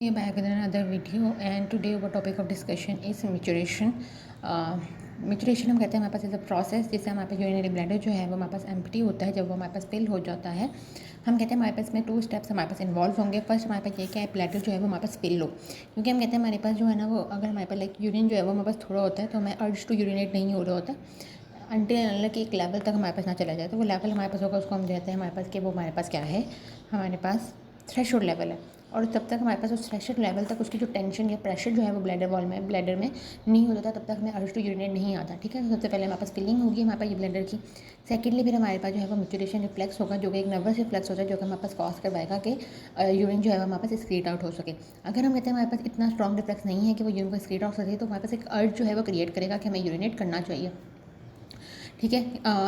Back with another video and today our topic of discussion is maturation. Maturation हम कहते हैं हमारे पास is a process जिससे हमारे पास यूरिनरी ब्लैडर जो है वो हमारे पास एम्प्टी होता है। जब वो हमारे पास फिल हो जाता है हम कहते हैं हमारे पास में 2 स्टेप्स हमारे पास इन्वॉल्व होंगे। फर्स्ट हमारे पास ये क्या है, ब्लैडर जो है वो हमारे पास फिल हो, क्योंकि हम कहते हैं हमारे पास जो है ना वो अगर हमारे पास लाइक यूरिन जो है वो हमारे पास थोड़ा होता है तो हमें अर्ज टू यूरिनेट नहीं हो रहा होता अनटिल अनलेस कि एक लेवल तक हमारे पास ना चला जाए। तो वो लेवल हमारे पास होगा उसको हम कहते हैं हमारे पास कि वो हमारे पास क्या है, हमारे पास थ्रेशोल्ड लेवल है। और तब तक हमारे पास उस थ्रेशोल्ड लेवल तक उसकी जो टेंशन या प्रेशर जो है वो ब्लैडर में नहीं होता था, तब तक हमें अर्ज टू यूरिनेट नहीं आता। ठीक है, तो सबसे पहले हमारे पास फिलिंग होगी हमारे पास ये ब्लैडर की। सेकेंडली फिर हमारे पास जो है वो मैच्योरेशन रिफ्लेक्स होगा, जो कि एक नर्वस रिफ्लेक्स होता है जो कि हमारे पास कॉज करवाएगा कि यूरिन जो है वो हमारे पास एक्सक्रीट आउट हो सके। अगर हम कहते हैं हमारे पास इतना स्ट्रॉन्ग रिफ्लेक्स नहीं है कि वो यूरिन को एक्सक्रीट आउट हो सके, तो हमारे पास एक अर्ज जो है वो क्रिएट करेगा कि हमें यूरिनेट करना चाहिए। ठीक है,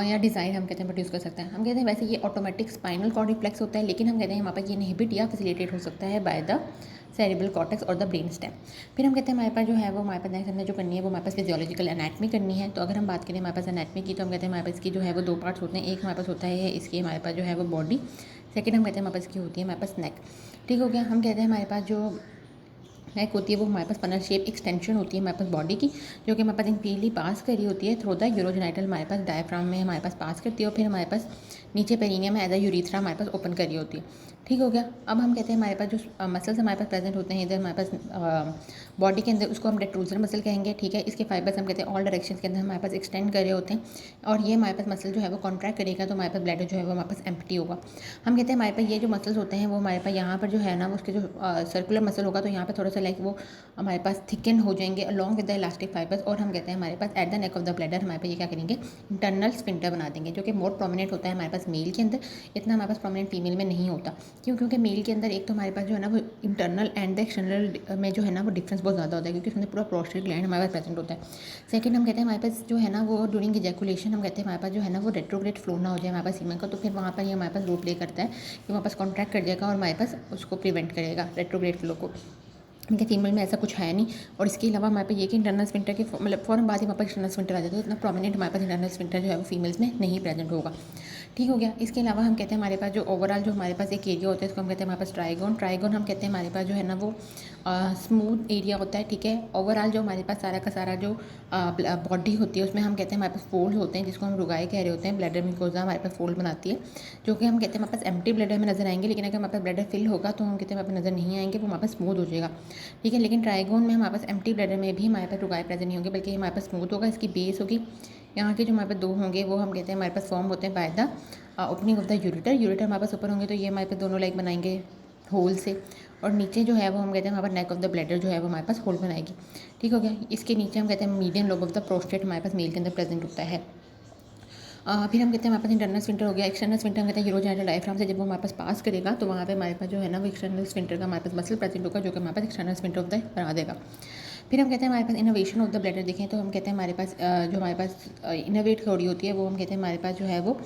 या डिज़ाइन हम कहते हैं प्रोड्यूस कर सकते हैं। हम कहते हैं वैसे ये ऑटोमेटिक स्पाइनल कॉर्ड रिफ्लेक्स होता है, लेकिन हम कहते हैं हमारे पास ये इनहिबिट या फैसिलिटेट हो सकता है बाय द सेरेब्रल कॉर्टेक्स और द ब्रेन स्टेम। फिर हम कहते हैं हमारे पास जो है वो हमारे पास नेक्स्ट हमने जो करनी है वो हमारे पास फिजियोलॉजिकल एनाटमी करनी है। तो अगर हम बात करें हमारे पास एनाटमी की, तो हम कहते हैं हमारे पास की जो है वो 2 पार्ट्स होते हैं। एक हमारे पास होता है इसकी हमारे पास जो है वो बॉडी, सेकेंड हम कहते हैं हमारे पास की होती है हमारे पास नेक। ठीक हो गया, हम कहते हैं हमारे पास जो नेक होती है वो हमारे पास फनल शेप एक्सटेंशन होती है हमारे पास बॉडी की, जो कि हमारे पास इंक्रीजली पास करी होती है थ्रू द यूरोजेनाइटल हमारे पास डायफ्राम में हमारे पास पास करती है, और फिर हमारे पास नीचे पेरिनियम में एज अ यूरीथ्रा हमारे पास ओपन करी होती है। ठीक हो गया, अब हम कहते हैं हमारे पास जो मसल्स हमारे पास प्रेजेंट होते हैं इधर हमारे पास बॉडी के अंदर, उसको हम डेट्रूजर मसल कहेंगे। ठीक है, इसके फाइबर्स हम कहते हैं ऑल डायरेक्शन के अंदर हमारे पास एक्सटेंड करे होते हैं, और ये हमारे पास मसल जो है वो कॉन्ट्रैक्ट करेगा तो हमारे पास ब्लैडर जो है वो हमारे पास एम्प्टी होगा। हम कहते हैं हमारे पास ये जो मसल्स होते हैं वो हमारे पास यहाँ पर जो है ना वो उसके जो सर्कुलर मसल होगा तो यहाँ पर थोड़ा सा लाइक वो हमारे पास थिकन हो जाएंगे along with the elastic fibers, और हम कहते हैं हमारे पास at the neck of the bladder हमारे पास ये क्या करेंगे, इंटरनल स्फिंक्टर बना देंगे, जो कि मोर प्रोमिनेंट होता है हमारे पास मेल के अंदर, इतना हमारे पास प्रोमिनेंट फीमेल में नहीं होता। क्यों? क्योंकि मेल के अंदर एक तो हमारे पास जो है ना वो इंटरनल एंड द एक्सटर्नल में जो है ना वो डिफरेंस बहुत ज़्यादा होता है, क्योंकि उसमें पूरा प्रोस्टेट ग्लैंड हमारे पास प्रेजेंट होता है। सेकंड हम कहते हैं हमारे पास जो है ना वो ड्यूरिंग इजैकुलेशन हम कहते हैं हमारे पास जो है ना वो रेट्रोग्रेड फ्लो ना हो जाए हमारे पास सीमेन का, तो फिर वहाँ पर ये हमारे पास रोल प्ले करता है कि वहाँ पास कॉन्ट्रैक्ट कर जाएगा और हमारे पास उसको प्रिवेंट करेगा रेट्रोग्रेड फ्लो को। इनके फीमेल में ऐसा कुछ है नहीं। और इसके अलावा हमारे पास ये कि इंटरनल स्फिंक्टर के मतलब फ़ौरन बाद ही हमारे पास एक्सटर्नल स्फिंक्टर आ जाता है, तो इतना प्रोमिनेंट हमारे पास इंटरनल स्फिंक्टर जो है वो फीमेल्स में नहीं प्रेजेंट होगा। ठीक हो गया, इसके अलावा हम कहते हैं हमारे पास जो ओवरऑल जो हमारे पास एक एरिया होता है इसको हम कहते हैं हमारे पास ट्राइगोन हम कहते हैं हमारे पास जो है ना वो स्मूथ एरिया होता है। ठीक है, ओवरऑल जो हमारे पास सारा का सारा जो बॉडी होती है उसमें हम कहते हैं हमारे पास फोल्ड होते हैं, जिसको हम रुगाई कह रहे होते हैं। ब्लैडर मिकोजा हमारे पास फोल्ड बनाती है, जो कि हम कहते हैं हमारे पास एम्प्टी ब्लैडर में नजर आएंगे, लेकिन अगर हमारे पास ब्लैडर फिल होगा तो हम कहते हैं हमारे पास नजर नहीं आएंगे, वो हमारे पास स्मूथ हो जाएगा। ठीक है, लेकिन ट्राइगोन में हमारे पास एम्प्टी ब्लैडर में भी हमारे पास रुगाई प्रेजेंट नहीं होंगे, बल्कि हमारे पास स्मूथ होगा। इसकी बेस होगी, यहाँ के जो हमारे पास 2 होंगे वो हम कहते हैं हमारे पास फॉर्म होते हैं by the opening of the ureter हमारे पास ऊपर होंगे, तो ये हमारे पास दोनों लाइक बनाएंगे होल से, और नीचे जो है वो हम कहते हैं हमारे पास नेक ऑफ द ब्लैडर जो है वो हमारे पास होल बनाएगी। ठीक हो गया, इसके नीचे हम कहते हैं medium lobe of the prostate हमारे पास मेल के अंदर प्रेजेंट होता है। फिर हम कहते हैं हमारे पास इंटरनल स्फिंक्टर हो गया। एक्सटर्नल स्फिंक्टर हम कहते हैं यूरोजेनिटल डायफ्राम से जब वो हमारे पास पास करेगा तो वहाँ पे हमारे पास जो है ना वो एक्सटर्नल स्फिंक्टर का हमारे पास मसल प्रेजेंट होगा, जो कि हमारे पास एक्सटर्नल स्फिंक्टर ऑफ द बना देगा। फिर हम कहते हैं हमारे पास इनोवेशन ऑफ द ब्लैडर देखें तो हम कहते हैं हमारे पास जो हमारे पास इनोवेट थ्योरी होती है वो हम कहते हैं हमारे पास जो है वो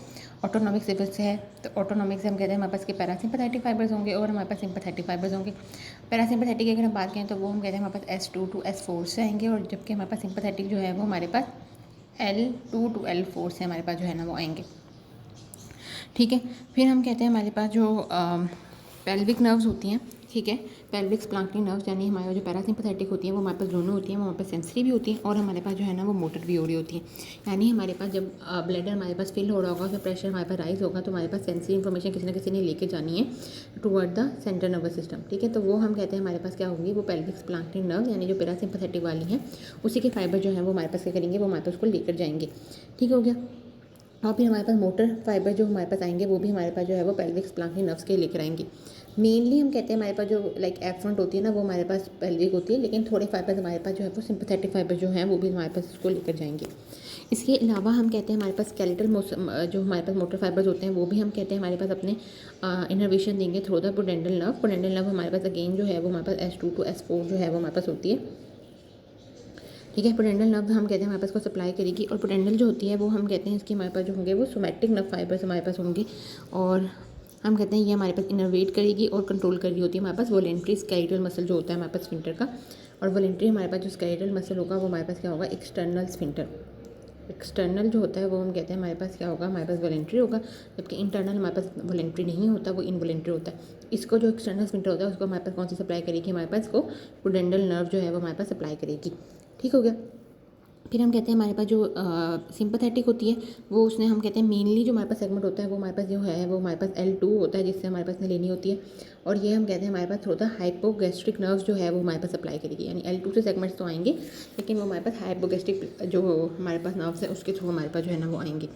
ऑटोनॉमिक सिविल से है। तो ऑटोनॉमिक से हम कहते हैं हमारे पास के पैरासिम्पैथेटिक फाइबर्स होंगे और हमारे पास सिम्पैथेटिक फाइबर्स होंगे। पैरासिम्पैथेटिक की अगर हम बात करें तो वो हम कहते हैं हमारे पास S2 to S4 से आएंगे, और जबकि हमारे पास सिम्पैथेटिक जो है वो हमारे पास L2 to L4 से हमारे पास जो है ना वो आएंगे। ठीक है, फिर हम कहते हैं हमारे पास जो पेल्विक नर्व्स होती हैं, ठीक है, पेल्विक स्प्लांकिंग नर्व्स यानी हमारे जो पैरासिम्पैथेटिक होती हैं वो हमारे पास दोनों होती हैं, वो हमारे पास सेंसरी भी होती हैं और हमारे पास जो है ना वो मोटर भी हो रही होती हैं। यानी हमारे पास जब ब्लैडर हमारे पास फिल हो रहा होगा, फिर प्रेशर हमारे पास राइज होगा, तो हमारे पास सेंसरी इन्फॉर्मेशन किसी ना किसी ने लेके जानी है toward the central nervous system. ठीक है, तो वो हम कहते हैं हमारे पास क्या होगी, वो पेल्विक स्प्लांकिंग नर्व यानी जो पैरासिम्पैथेटिक वाली हैं उसी के फाइबर जो है वो हमारे पास क्या करेंगे, वो हमारे पास उसको लेकर जाएंगे। ठीक हो गया, और फिर हमारे पास मोटर फाइबर जो हमारे पास आएंगे वो भी हमारे पास जो है वो पेल्विक स्प्लांकिंग नर्व्स के लेकर आएंगे। मेनली हम कहते हैं हमारे पास जो लाइक एफरंट होती है ना वो हमारे पास पेल्विक होती है, लेकिन थोड़े फाइबर्स हमारे पास जो है वो सिंपैथेटिक फाइबर जो हैं वो भी हमारे पास उसको लेकर जाएंगे। इसके अलावा हम कहते हैं हमारे पास स्केलेटल जो हमारे पास मोटर फाइबर्स होते हैं वो भी हम कहते हैं हमारे पास अपने इनर्वेशन देंगे थ्रू द पोडेंटल नर्व हमारे पास अगेन जो है वो हमारे पास S2 to S4 जो है वो हमारे पास होती है। ठीक है, पोडेंटल नर्व हम कहते हैं हमारे पास को सप्लाई करेगी, और पोडेंटल जो होती है वो हम कहते हैं इसके हमारे पास जो होंगे वो सोमैटिक नर्व फाइबर्स हमारे पास होंगे, और हम कहते हैं ये हमारे पास इनर्वेट करेगी और कंट्रोल कर रही होती है हमारे पास वॉलेंट्री स्केलेटल मसल जो होता है हमारे पास स्फिंक्टर का, और वॉलेंट्री हमारे पास जो स्केलेटल मसल होगा वो हमारे पास क्या होगा, एक्सटर्नल स्फिंक्टर। एक्सटर्नल जो होता है वो हम कहते हैं हमारे पास क्या होगा, हमारे पास वॉलेंट्री होगा, जबकि इंटरनल हमारे पास वॉलेंट्री नहीं होता, वो इनवॉलेंट्री होता है। इसको जो एक्सटर्नल स्फिंक्टर होता है उसको हमारे पास कौन सी सप्लाई करेगी, हमारे पास को पुडेंडल नर्व जो है वो हमारे पास सप्लाई करेगी। ठीक हो गया। फिर हम कहते हैं हमारे पास जो सिंपैथेटिक होती है वो उसने हम कहते हैं मेनली जो हमारे पास सेगमेंट होता है वो हमारे पास जो है वो हमारे पास L2 होता है, जिससे हमारे पास ने लेनी होती है। और ये हम कहते हैं हमारे पास थोड़ा हाइपोगैस्ट्रिक नर्व्स जो है वो हमारे पास सप्लाई करेगी, यानी L2 से सेगमेंट्स तो आएंगे लेकिन वो हमारे पास हाइपोगैस्ट्रिक जो हमारे पास नर्व्स है उसके थ्रू हमारे पास जो है ना वो आएंगे।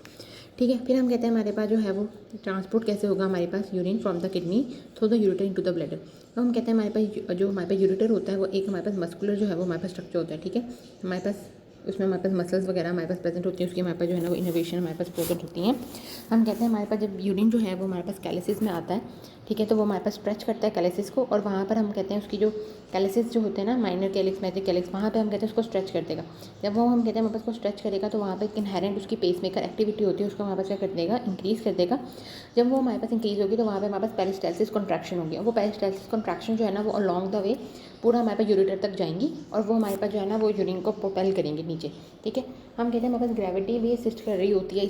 ठीक है। फिर हम कहते हैं हमारे पास जो है वो ट्रांसपोर्ट कैसे होगा, हमारे पास urine from the kidney through the ureter into the bladder. तो हम कहते हैं हमारे पास जो हमारे पास यूरेटर होता है वो एक हमारे पास मस्कुलर जो है वो हमारे पास स्ट्रक्चर होता है। ठीक है। हमारे पास उसमें हमारे पास मसल्स वगैरह हमारे पास प्रेजेंट होती हैं, उसकी हमारे पास जो है ना वो इनोवेशन हमारे पास प्रेजेंट होती हैं। हम कहते हैं हमारे पास जब यूरिन जो है वो हमारे पास कैलिसिस में आता है, ठीक है, तो वो हमारे पास स्ट्रेच करता है कैलिसिस को, और वहाँ पर हम कहते हैं उसकी जो कैलिसिस जो होते हैं ना, माइनर कैलिक्स मेजर कैलिक्स, वहाँ पे हम कहते हैं उसको स्ट्रेच कर देगा। जब वो हम कहते हैं हमारे पास को स्ट्रेच करेगा तो वहाँ पर एक इनहेरेंट उसकी पेसमेकर एक्टिविटी होती है, उसको हमारे पास क्या कर देगा, इंक्रीज़ कर देगा। जब वो हमारे पास इंक्रीज़ होगी तो वहाँ पे हमारे पास पेरिस्टालसिस कॉन्ट्रैक्शन होगी, और वो पेरिस्टालसिस कॉन्ट्रैक्शन जो है ना वो अलॉन्ग द वे पूरा हमारे पास यूरेटर तक जाएंगी, और वो हमारे पास जो है ना वो यूरिन को प्रोपेल करेंगे नीचे। ठीक है। हम कहते हैं हमारे पास ग्रेविटी भी असिस्ट कर रही होती है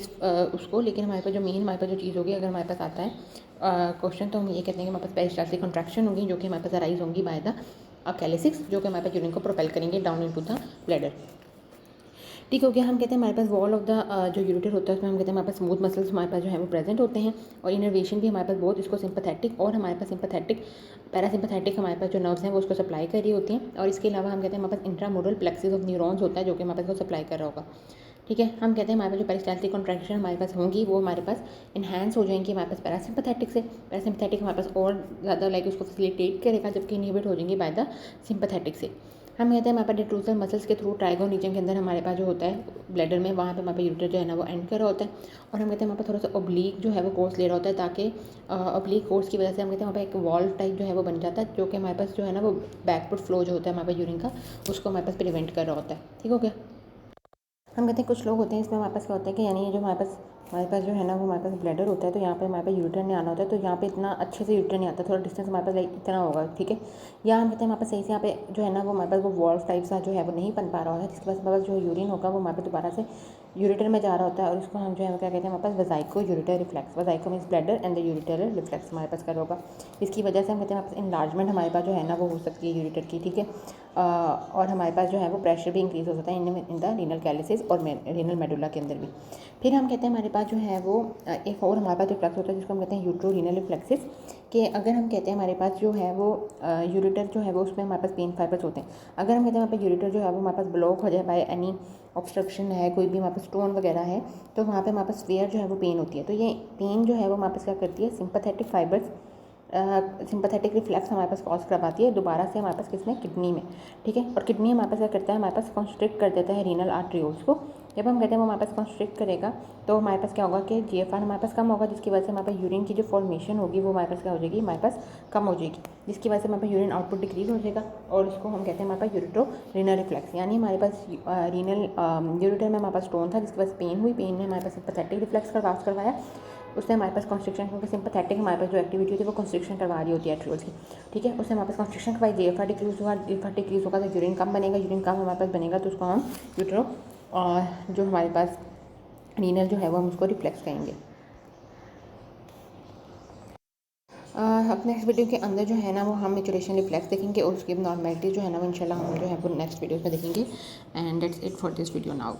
उसको, लेकिन हमारे पास जो मेन हमारे पास जो चीज़ होगी, अगर हमारे पास आता है क्वेश्चन, तो हम ये कहते हैं कि हमारे पास पेरिस्टालसिस कॉन्ट्रैक्शन होगी जो कि हमारे पास अराइज होंगी बाय द कैलिसिस, जो कि हमारे पास यूरिन को प्रोपेल करेंगे डाउन इनटू द ब्लैडर। ठीक हो गया। हम कहते हैं हमारे पास वॉल ऑफ द जो यूरेटर होता है उसमें हम कहते हैं हमारे पास स्मूथ मसल्स हमारे पास जो है वो प्रेजेंट होते हैं, और इनर्वेशन भी हमारे पास बहुत, इसको सिंपैथेटिक और हमारे पास सिंपैथेटिक पैरासिम्पैथेटिक हमारे पास जो नर्व्स हैं वो उसको सप्लाई कर रही होती हैं। और इसके अलावा हम कहते हैं हमारे पास इंट्रामोरल प्लेक्सिस ऑफ न्यूरॉन्स होता है जो कि हमारे पास को सप्लाई कर रहा होगा। ठीक है। हम कहते हैं हमारे पास जो पेरिस्टालसिस कॉन्ट्रैक्शन हमारे पास होंगी वो हमारे पास इन्हांस हो जाएंगी हमारे पास पैरासिम्पैथेटिक से। पैरासिम्पैथेटिक हमारे पास और ज़्यादा लाइक उसको फैसिलिटेट करेगा, जबकि इनहिबिट हो जाएंगी बाय द सिंपैथेटिक से। हम कहते हैं हमारे पास डिट्रूजल मसल्स के थ्रू ट्राइगोनिजम के अंदर हमारे पास जो होता है ब्लैडर में, वहाँ पे हमारे पास यूरेटर जो है ना वो एंड कर रहा होता है, और हम कहते हैं हमारे पास थोड़ा सा ओब्लीक जो है वो कोर्स ले रहा होता है, ताकि ओब्लीक कोर्स की वजह से हम कहते हैं वहाँ पे एक वॉल टाइप जो है वो बन जाता है, जो कि हमारे पास जो है ना वो बैकवर्ड फ्लो जो होता है हमारे पास यूरिन का, उसको हमारे पास प्रिवेंट कर रहा होता है। ठीक हो गया। हम कहते हैं कुछ लोग होते हैं इसमें हमारे पास क्या होता है कि यानी ये जो हमारे पास जो है ना वो हमारे पास ब्लैडर होता है, तो यहाँ पे हमारे पास यूरेटर नहीं आना होता है, तो यहाँ पे इतना अच्छे से यूरेटर नहीं आता, थोड़ा डिस्टेंस हमारे पास लाइक इतना होगा। ठीक है। या हम कहते हैं हमारे पास सही से यहाँ पे जो है ना वो हमारे पास वो वॉल्व टाइप सा जो है वो नहीं बन पा रहा होता है, जिसके पास हमारे पास जो यूरिन होगा वो हमारे पास दोबारा से यूरेटर में जा रहा होता है, और इसको हम जो है क्या कहते हैं हमारे पास vesico ureter reflex, vesico means bladder and the ureter reflex हमारे पास कर होगा। इसकी वजह से हम कहते हैं हमारे पास इनलार्जमेंट हमारे पास जो है ना वो हो सकती है यूरेटर की। ठीक है। और हमारे पास जो है वो प्रेशर भी इंक्रीज़ हो सकता है इन द रीनल कैलिसिस और रीनल मेडुला के अंदर भी। फिर हम कहते हैं हमारे पास जो है वो एक और हमारे पास रिफ्लेक्स होता है जिसको हम कहते हैं यूट्रो रीनल रिफ्लेक्सिस, कि अगर हम कहते हैं हमारे पास जो है वो यूरेटर जो है वो उसमें हमारे पास पेन फाइबर्स होते हैं। अगर हम कहते हैं वहाँ पे यूरेटर जो है वो हमारे पास ब्लॉक हो जाए बाय एनी ऑब्स्ट्रक्शन है, कोई भी हमारे पास स्टोन वगैरह है, तो वहाँ पे हमारे पास फेयर जो है वो पेन होती है। तो ये पेन जो है वो हमारे पास क्या करती है, सिंपैथेटिक फाइबर्स सिंपैथेटिक रिफ्लेक्स हमारे पास कॉज करवाती है दोबारा से हमारे पास किसमें, किडनी में। ठीक है। और किडनी हमारे पास क्या करता है, हमारे पास कॉन्स्ट्रिक्ट कर देता है रीनल आर्टरियोल्स को। जब हम कहते हैं वो हमारे पास कॉन्स्ट्रिक्ट करेगा तो हमारे पास क्या होगा कि GFR हमारे पास कम होगा, जिसकी वजह से हमारे पास यूरिन की जो फॉर्मेशन होगी वो हमारे पास क्या हो जाएगी, हमारे पास कम हो जाएगी, जिसकी वजह से हमारे पास यूरिन आउटपुट डिक्रीज हो जाएगा, और इसको हम कहते हैं हमारे पास यूरेट्रो रीनल रिफ्लेक्स। यानी हमारे पास रीनल यूरेटर में हमारे पास स्टोन था, जिसकी वजह से पेन हुई, पेन ने हमारे पास सिंपैथेटिक रिफ्लेक्स का काज करवाया, उससे हमारे पास कॉन्स्ट्रिक्शन, क्योंकि सिंपैथेटिक हमारे पास जो एक्टिविटी होती है वो कॉन्स्ट्रिक्शन करवा रही होती है आर्टरियोल्स की। ठीक है। उससे हमारे पास कॉन्स्ट्रिक्शन करवाई, GFR डिक्रीज हुआ, GFR डिक्रीज होगा तो यूरिन कम बनेगा, यूरिन कम हमारे पास बनेगा तो उसको हम यूट्रो जो हमारे पास रीनल जो है वो हम उसको रिफ्लेक्स कहेंगे। अपने नेक्स्ट वीडियो के अंदर जो है ना वो हम मैच्योरेशन रिफ्लेक्स देखेंगे, और उसकी नॉर्मेलिटी जो है ना वो इंशाल्लाह हम जो है वो नेक्स्ट वीडियो में देखेंगे। And that's it for this video now.